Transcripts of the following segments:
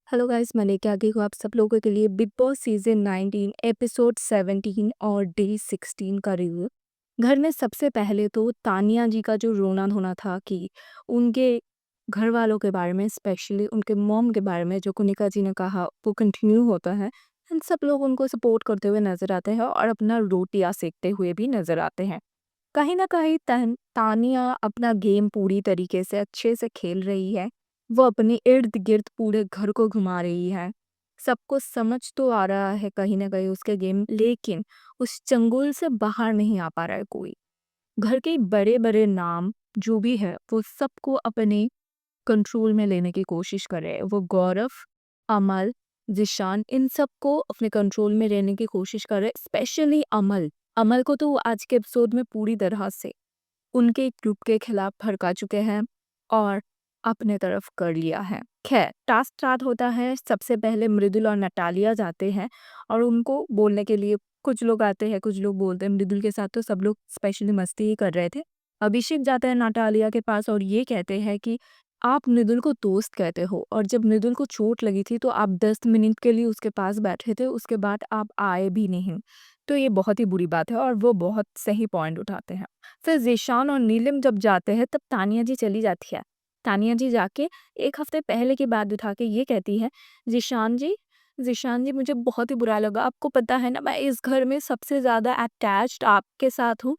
Hello guys, मैं लेके आ गई हूँ आप सब लोगों के लिए बिग बॉस सीजन 19 एपिसोड 17 और डे 16 का रिव्यू। घर में सबसे पहले तो तानिया जी का जो रोना धोना था कि उनके घर वालों के बारे में, स्पेशली उनके मॉम के बारे में जो कुनिका जी ने कहा वो कंटिन्यू होता है। एंड सब लोग उनको सपोर्ट करते हुए नजर आते हैं और अपना रोटियां सेकते हुए भी नजर आते हैं। कहीं न कहीं तानिया अपना गेम पूरी तरीके से अच्छे से खेल रही है। वो अपने इर्द-गिर्द पूरे घर को घुमा रही है। सबको समझ तो आ रहा है कहीं न कहीं उसके गेम, लेकिन उस चंगुल से बाहर नहीं आ पा रहा है कोई। घर के बड़े-बड़े नाम जो भी है, वो सबको अपने कंट्रोल में लेने की कोशिश कर रहे हैं। वो गौरव, अमल, ज़ीशान इन सबको अपने कंट्रोल में लेने की कोशिश कर रहे हैं, स्पेशली अमल। अमल को तो वो आज के एपिसोड में पूरी तरह से उनके ग्रुप के खिलाफ भड़का चुके हैं और अपने तरफ कर लिया है। खैर, टास्क स्टार्ट होता है, सबसे पहले मृदुल और नटालिया जाते हैं और उनको बोलने के लिए कुछ लोग आते हैं, कुछ लोग बोलते हैं। मृदुल के साथ तो सब लोग स्पेशली मस्ती ही कर रहे थे। अभिषेक जाता है नटालिया के पास और ये कहते हैं कि आप मृदुल को दोस्त कहते हो और जब मृदुल को चोट लगी थी तो आप 10 मिनट के लिए उसके पास बैठे थे, उसके बाद आप आए भी नहीं। तो ये बहुत ही बुरी बात है और वो बहुत सही पॉइंट उठाते हैं। फिर ज़ीशान और नीलिम जब जाते हैं तब तानिया जी चली जाती है। तानिया जी जाके 1 हफ्ते पहले की बात उठा के ये कहती है, "ज़ीशान जी, ज़ीशान जी मुझे बहुत ही बुरा लगा। आपको पता है ना मैं इस घर में सबसे ज़्यादा अटैच्ड आपके साथ हूँ।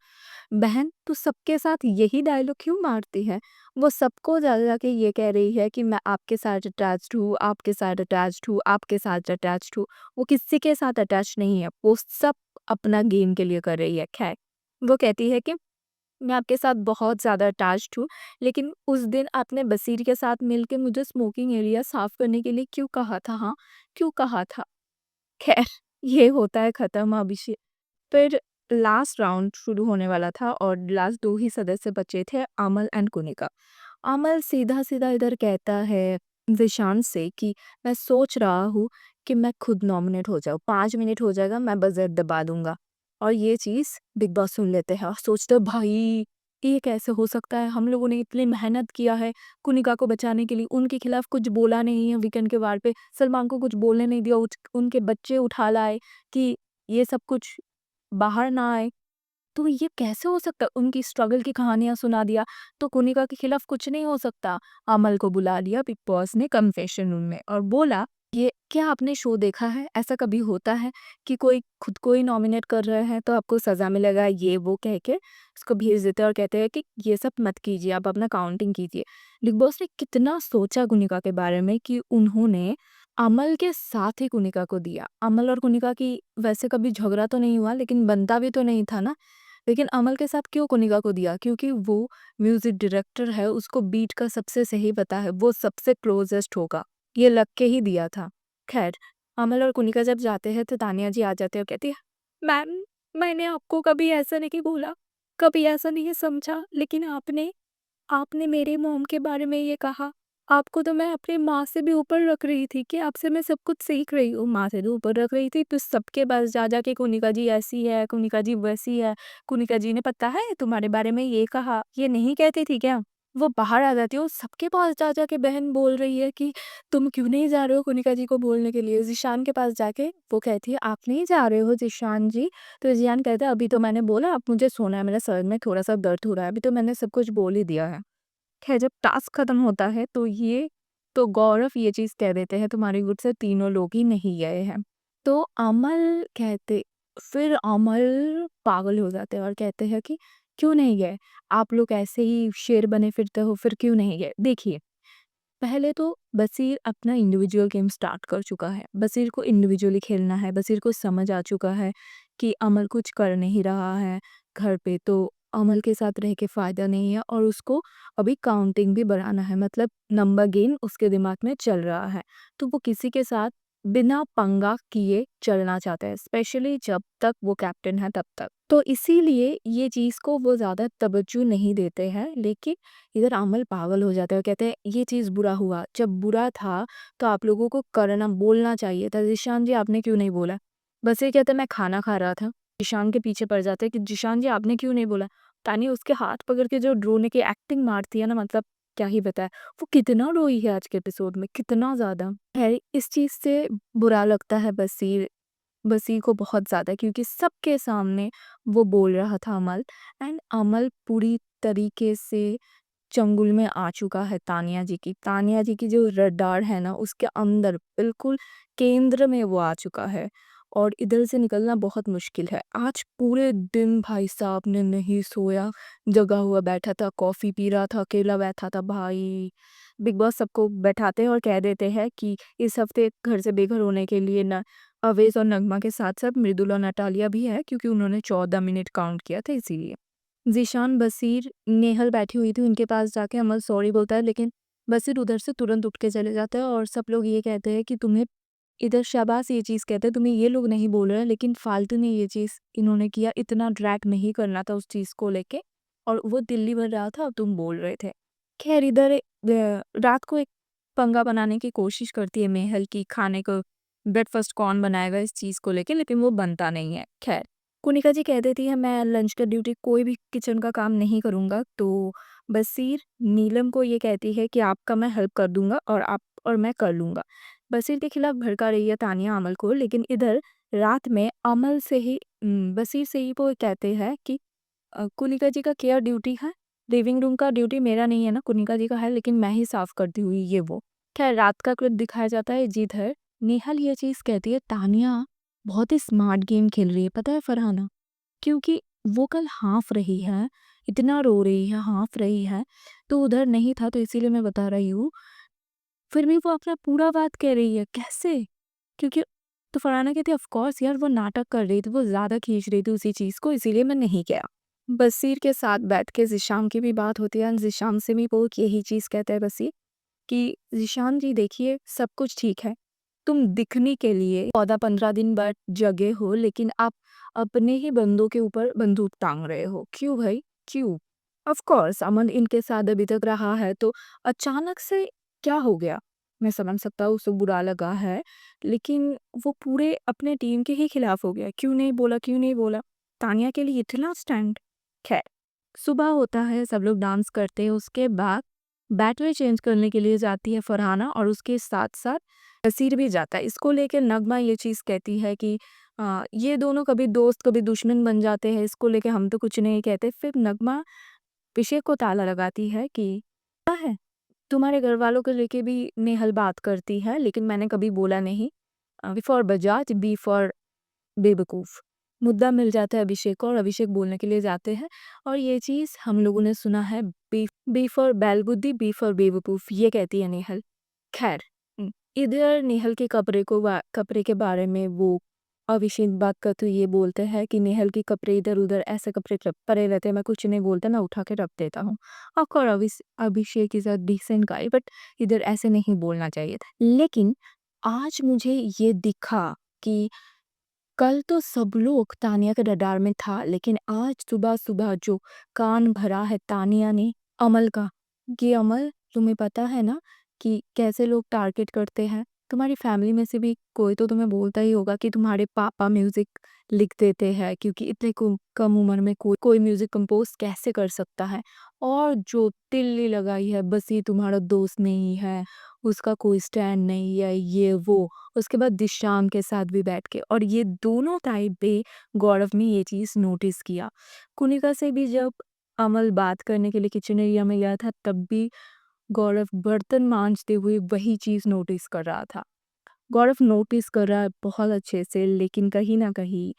बहन तू सबके साथ यही डायलॉग क्यों मारती है?" वो सबको जा-जा के ये कह रही है कि मैं आपके साथ अटैच्ड हूँ, आपके साथ अटैच्ड हूँ, आपके साथ अटैच्ड हूँ। वो किसी के साथ अटैच नहीं है। वो सब अपना गेम के लिए कर रही है। खैर, वो कहती है कि मैं आपके साथ बहुत ज़्यादा अटैच्ड हूँ, लेकिन उस दिन आपने बसीर के साथ मिलके मुझे स्मोकिंग एरिया साफ़ करने के लिए क्यों कहा था हाँ? क्यों कहा था? खैर, ये होता है ख़त्म अभिषेक। फिर लास्ट राउंड शुरू होने वाला था और लास्ट 2 ही सदस्य बचे थे, अमल एंड कुनिका। अमल सीधा-सीधा इधर कहता है ज़ीशान से कि मैं सोच रहा हूँ कि मैं खुद नॉमिनेट हो जाऊँ, 5 मिनट हो जाएगा मैं बज़र दबा दूँगा। और ये चीज़ बिग बॉस सुन लेते हैं और सोचते हैं भाई ये कैसे हो सकता है? हम लोगों ने इतनी मेहनत किया है कुनिका को बचाने के लिए, उनके खिलाफ कुछ बोला नहीं है वीकेंड के वार पे, सलमान को कुछ बोलने नहीं दिया, उनके बच्चे उठा लाए कि ये सब कुछ बाहर ना आए। तो ये कैसे हो सकता है? उनकी स्ट्रगल की कहानियाँ सुना दिया, तो कुनिका के खिलाफ कुछ नहीं हो सकता। अमल को बुला लिया बिग बॉस ने कन्फेशन रूम में और बोला, "ये क्या आपने शो देखा है? ऐसा कभी होता है कि कोई खुद को ही नॉमिनेट कर रहे हैं तो आपको सज़ा मिलेगा?" ये वो कह के उसको भेज देते हैं और कहते हैं कि ये सब मत कीजिए, आप अपना काउंटिंग कीजिए। बिग बॉस ने कितना सोचा कुनिका के बारे में कि उन्होंने अमल के साथ ही कुनिका को दिया। अमल और कुनिका की वैसे कभी झगड़ा तो नहीं हुआ लेकिन बनता भी तो नहीं था ना। लेकिन अमल के साथ क्यों कुनिका को दिया? क्योंकि वो म्यूज़िक डायरेक्टर है, उसको बीट का सबसे सही पता है, वो सबसे क्लोज़ेस्ट होगा, ये लग के ही दिया था। ख़ैर, अमल और कुनिका जब जाते हैं तो तानिया जी आ जाती है और कहती है, "मैम, मैंने आपको कभी ऐसा नहीं बोला, कभी ऐसा नहीं समझा, लेकिन आपने आपने मेरे मॉम के बारे में ये कहा। आपको तो मैं अपनी माँ से भी ऊपर रख रही थी कि आपसे मैं सब कुछ सीख रही हूँ। माँ से तो ऊपर रख रही थी, तो सबके पास जा-जा के कुनिका जी ऐसी है, कुनिका जी वैसी है, कुनिका जी ने पता है तुम्हारे बारे में ये कहा, ये नहीं कहती थी क्या? वो बाहर आ जाती है और सबके पास जा-जा के बहन बोल रही है कि तुम क्यों नहीं जा रहे हो कुनिका जी को बोलने के लिए? ज़ीशान के पास जाके वो कहती है, "आप नहीं जा रहे हो ज़ीशान जी?" तो ज़ियान कहता है, "अभी तो मैंने बोला अब मुझे सोना है, मेरे सर में थोड़ा-सा दर्द हो रहा है, अभी तो मैंने सब कुछ बोल ही दिया है।" खैर जब टास्क खत्म होता है तो गौरव ये चीज़ कह देते हैं तुम्हारे ग्रुप से तीनों लोग ही नहीं गए हैं। तो फिर अमल पागल हो जाते हैं और कहते हैं कि क्यों नहीं गए? आप लोग ऐसे ही शेर बने फिरते हो फिर क्यों नहीं गए? देखिए, पहले तो बसीर अपना इंडिविजुअल गेम स्टार्ट कर चुका है। बसीर को इंडिविजुअली खेलना है, बसीर को समझ आ चुका है कि अमल कुछ कर नहीं रहा है घर पे, तो अमल के साथ रह के फ़ायदा नहीं है और उसको अभी काउंटिंग भी बढ़ाना है, मतलब नंबर गेम उसके दिमाग में चल रहा है। तो वो किसी के साथ बिना पंगा किए चलना चाहता है, स्पेशली जब तक वो कैप्टन है तब तक। तो इसीलिए ये चीज़ को वो ज़्यादा तवज्जो नहीं देते हैं, लेकिन इधर अमल पागल हो जाते हैं और कहते हैं ये चीज़ बुरा हुआ, जब बुरा था तो आप लोगों को करना बोलना चाहिए था। ज़ीशान जी आपने क्यों नहीं बोला? बस ये कहता है मैं खाना खा रहा था। ज़ीशान के पीछे पड़ जाते हैं कि ज़ीशान जी आपने क्यों नहीं बोला? तानी उसके हाथ पकड़ के जो रोने की एक्टिंग मारती है ना, मतलब क्या ही बताएँ। वो कितना रोई है आज के एपिसोड में, कितना ज़्यादा। है इस चीज़ से बुरा लगता है बसीर बसी को बहुत ज़्यादा, क्योंकि सबके सामने वो बोल रहा था अमल, एंड अमल पूरी तरीके से चंगुल में आ चुका है तानिया जी की। तानिया जी की जो रडार है ना, उसके अंदर बिल्कुल केंद्र में वो आ चुका है और इधर से निकलना बहुत मुश्किल है। आज पूरे दिन भाई साहब ने नहीं सोया, जगा हुआ बैठा था, कॉफ़ी पी रहा था, अकेला बैठा था भाई। बिग बॉस सबको बैठाते हैं और कह देते हैं कि इस हफ्ते घर से बेघर होने के लिए ना अवेश और नगमा के साथ-साथ मृदुला और नटालिया भी है, क्योंकि उन्होंने 14 मिनट काउंट किया था इसीलिए। ज़ीशान, बसीर, नेहल बैठी हुई थी, उनके पास जाके अमल सॉरी बोलता है, लेकिन बसीर उधर से तुरंत उठ के चले जाता है और सब लोग ये कहते हैं कि तुम्हें इधर शाबाश ये चीज़ कहते हैं, तुम्हें ये लोग नहीं बोल रहे हैं, लेकिन फालतू में ये चीज़ इन्होंने किया, इतना ड्रैग नहीं करना था उस चीज़ को लेके, और वो दिल्ली भर रहा था और तुम बोल रहे थे। खैर इधर रात को एक पंगा बनाने की कोशिश करती है मेहल की, खाने को ब्रेकफास्ट कौन बनाएगा इस चीज़ को लेके, लेकिन वो बनता नहीं है। खैर कुनिका जी कह देती है मैं लंच का ड्यूटी कोई भी किचन का काम नहीं करूँगा, तो बसीर नीलम को ये कहती है कि आपका मैं हेल्प कर दूँगा और मैं कर लूँगा। बसीर के खिलाफ भड़का रही है तानिया अमल को, लेकिन इधर रात में अमल से ही बसीर से ही वो कहते हैं कि कुनिका जी का क्या ड्यूटी है? लिविंग रूम का ड्यूटी मेरा नहीं है ना, कुनिका जी का है, लेकिन मैं ही साफ करती हुई ये वो। खैर रात का क्लिप दिखाया जाता है जिधर नेहल ये चीज़ कहती है तानिया बहुत ही स्मार्ट गेम खेल रही है, पता है फरहाना? क्योंकि वो कल हाँफ रही है, इतना रो रही है, हाँफ रही है, तो उधर नहीं था तो इसीलिए मैं बता रही हूँ। फिर भी वो अपना पूरा बात कह रही है, कैसे? क्योंकि तो फरहाना कहती है ऑफ कोर्स यार वो नाटक कर रही थी, वो ज़्यादा खींच रही थी उसी चीज़ को, इसीलिए मैं नहीं गया। बसीर के साथ बैठ के ज़िशाम की भी बात होती है एंड ज़िशाम से भी वो यही चीज़ कहता है बसीर कि ज़िशान जी देखिए सब कुछ ठीक है। तुम दिखने के लिए 14-15 दिन बाद जगे हो, लेकिन आप अपने ही बंदों के ऊपर बंदूक टांग रहे हो। क्यों भाई? क्यों? ऑफ कोर्स अमन इनके साथ अभी तक रहा है, तो अचानक से क्या हो गया? मैं समझ सकता हूँ उसे बुरा लगा है, लेकिन वो पूरे अपने टीम के ही खिलाफ हो गया। क्यों नहीं बोला, क्यों नहीं बोला? तानिया के लिए इतना स्टैंड। खैर सुबह होता है, सब लोग डांस करते हैं, उसके बाद बैटरी चेंज करने के लिए जाती है फरहाना और उसके साथ-साथ बसीर भी जाता है। इसको लेके नगमा ये चीज़ कहती है कि ये दोनों कभी दोस्त कभी दुश्मन बन जाते हैं, इसको लेके हम तो कुछ नहीं कहते। फिर नगमा अभिषेक को ताला लगाती है कि पता है, तुम्हारे घरवालों को लेके भी नेहल बात करती है, लेकिन मैंने कभी बोला नहीं। B for Bajaj, B for बेवकूफ़। मुद्दा मिल जाता है अभिषेक को और अभिषेक बोलने के लिए जाते हैं और ये चीज़ हम लोगों ने सुना है बी फॉर बैलबुद्धी, बी फॉर बेवकूफ़, ये कहती है नेहल। खैर इधर नेहल के कपड़े के बारे में वो अभिषेक बात करते हुए ये बोलते हैं कि नेहल के कपड़े इधर-उधर ऐसे कपड़े पड़े रहते हैं, मैं कुछ नहीं बोलता, मैं उठा के रख देता हूँ। Of course Abhishek is a decent guy, but इधर ऐसे नहीं बोलना चाहिए था। लेकिन आज मुझे ये दिखा कि कल तो सब लोग तानिया के रडार में था, लेकिन आज सुबह-सुबह जो कान भरा है तानिया ने अमल का, कि अमल तुम्हें पता है ना कि कैसे लोग टारगेट करते हैं? तुम्हारी फैमिली में से भी कोई तो तुम्हें बोलता ही होगा कि तुम्हारे पापा म्यूज़िक लिख देते हैं, क्योंकि इतने कम उम्र में कोई कोई म्यूज़िक कंपोज़ कैसे कर सकता है? और जो तिल्ली लगाई है बस ये तुम्हारा दोस्त नहीं है, उसका कोई स्टैंड नहीं है, ये वो। उसके बाद दिशाम के साथ भी बैठ के, और ये दोनों टाइम पे गौरव ने ये चीज़ नोटिस किया। कुनिका से भी जब अमल बात करने के लिए किचन एरिया में गया था, तब भी गौरव बर्तन मांजते हुए वही चीज़ नोटिस कर रहा था। गौरव नोटिस कर रहा है बहुत अच्छे से, लेकिन कहीं न कहीं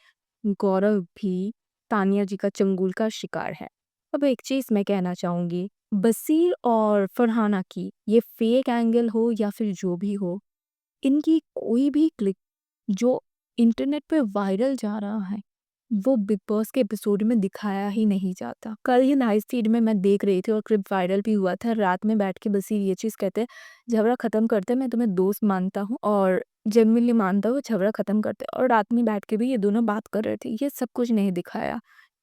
गौरव भी तानिया जी का चंगुल का शिकार है। अब एक चीज़ मैं कहना चाहूँगी, बसीर और फरहाना की ये फेक एंगल हो या फिर जो भी हो, इनकी कोई भी क्लिप जो इंटरनेट पे वायरल जा रहा है, वो बिग बॉस के एपिसोड में दिखाया ही नहीं जाता। कल ही नाइस फीड में मैं देख रही थी और क्लिप वायरल भी हुआ था। रात में बैठ के बसीर ये चीज़ कहते हैं, झगड़ा ख़त्म करते हैं, मैं तुम्हें दोस्त मानता हूँ और जेनुइनली मानता हूँ, झगड़ा ख़त्म करते हैं। और रात में बैठ के भी ये दोनों बात कर रहे थे। ये सब कुछ नहीं दिखाया।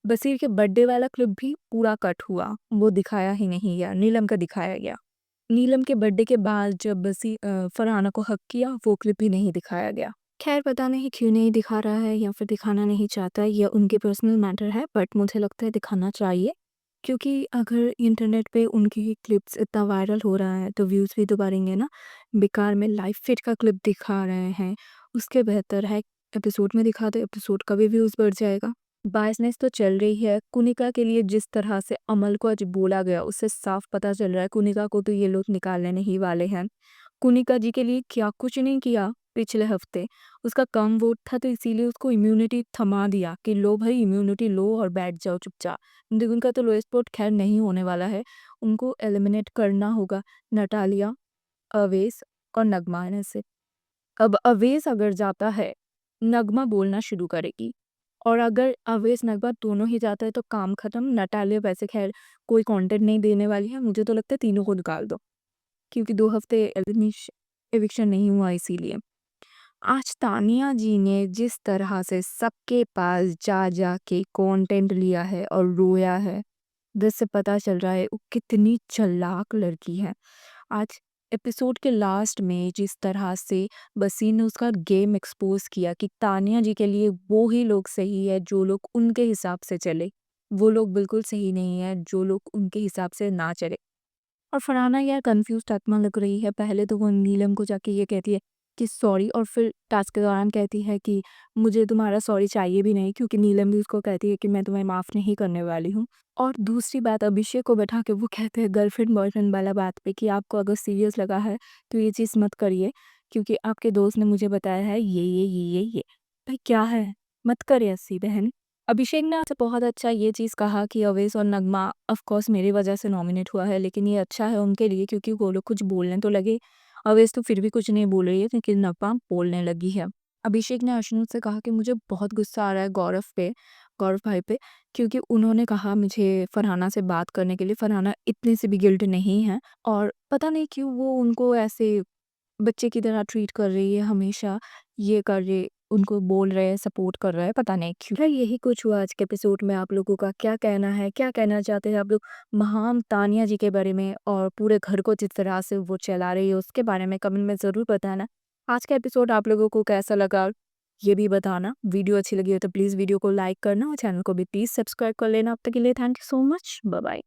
बसीर के बर्थडे वाला क्लिप भी पूरा कट हुआ, वो दिखाया ही नहीं गया, नीलम का दिखाया गया। नीलम के बर्थडे के बाद जब फरहाना को हग किया, वो क्लिप भी नहीं दिखाया गया। खैर पता नहीं क्यों नहीं दिखा रहा है या फिर दिखाना नहीं चाहता, ये उनके पर्सनल मैटर है, बट मुझे लगता है दिखाना चाहिए। क्योंकि अगर इंटरनेट पे उनकी क्लिप्स इतना वायरल हो रहा है तो व्यूज़ भी तो बढ़ेंगे ना। बेकार में लाइव फिट का क्लिप दिखा रहे हैं, उसके बेहतर है एपिसोड में दिखा दो, एपिसोड का भी व्यूज़ बढ़ जाएगा। बायसनेस तो चल रही है। कुनिका के लिए जिस तरह से अमल को आज बोला गया, उससे साफ पता चल रहा है कुनिका को तो ये लोग निकालने नहीं वाले हैं। कुनिका जी के लिए क्या कुछ नहीं किया पिछले हफ्ते। उसका कम वोट था तो इसीलिए उसको इम्यूनिटी थमा दिया कि लो भाई इम्यूनिटी लो और बैठ जाओ चुपचाप। देखो उनका तो लोएस्ट वोट खैर नहीं होने वाला है। उनको एलिमिनेट करना होगा नटालिया, अवेश और नगमा में से। अब अवेश अगर जाता है, नगमा बोलना शुरू करेगी और अगर अवेश नगमा दोनों ही जाता है तो काम खत्म। नटालिया वैसे खैर कोई कंटेंट नहीं देने वाली है। मुझे तो लगता है तीनों को निकाल दो, क्योंकि 2 हफ्ते एविक्शन नहीं हुआ इसीलिए। आज तानिया जी ने जिस तरह से सबके पास जा के कंटेंट लिया है और रोया है, जिससे पता चल रहा है वो कितनी चालाक लड़की है। आज एपिसोड के लास्ट में जिस तरह से बसीर ने उसका गेम एक्सपोज किया कि तानिया जी के लिए वो ही लोग सही है जो लोग उनके हिसाब से चले, वो लोग बिल्कुल सही नहीं है जो लोग उनके हिसाब से ना चले। और फरहाना यार कंफ्यूज्ड आत्मा लग रही है। पहले तो वो नीलम को जाके ये कहती है कि सॉरी, और फिर टास्क के दौरान कहती है कि मुझे तुम्हारा सॉरी चाहिए भी नहीं, क्योंकि नीलम भी उसको कहती है कि मैं तुम्हें माफ़ नहीं करने वाली हूँ। और दूसरी बात अभिषेक को बैठा के वो कहते हैं गर्लफ्रेंड बॉयफ्रेंड वाला बात पे कि आपको अगर सीरियस लगा है तो ये चीज़ मत करिए, क्योंकि आपके दोस्त ने मुझे बताया है ये। भाई क्या है? मत करे ऐसी बहन। अभिषेक ने आपसे बहुत अच्छा ये चीज़ कहा कि अवेश और नगमा ऑफ कोर्स मेरी वजह से नॉमिनेट हुआ है, लेकिन ये अच्छा है उनके लिए क्योंकि वो लोग कुछ बोलने तो लगे। अवेश तो फिर भी कुछ नहीं बोल रही है, लेकिन नगमा बोलने लगी है। अभिषेक ने अश्विन से कहा कि मुझे बहुत गुस्सा आ रहा है गौरव भाई पे, क्योंकि उन्होंने कहा मुझे फरहाना से बात करने के लिए। फरहाना इतनी सी भी गिल्ट नहीं है और पता नहीं क्यों वो उनको ऐसे बच्चे की तरह ट्रीट कर रही है हमेशा, ये कर रही उनको बोल रहे हैं, सपोर्ट कर रहा है, पता नहीं क्यों। खैर यही कुछ हुआ आज के एपिसोड में। आप लोगों का क्या कहना है? क्या कहना चाहते हैं आप लोग महान तानिया जी के बारे में और पूरे घर को जिस तरह से वो चला रही है उसके बारे में कमेंट में ज़रूर बताना। आज का एपिसोड आप लोगों को कैसा लगा ये भी बताना। वीडियो अच्छी लगी हो तो प्लीज़ वीडियो को लाइक करना और चैनल को भी प्लीज़ सब्सक्राइब कर लेना। अब तक के लिए thank you so much. Bye bye.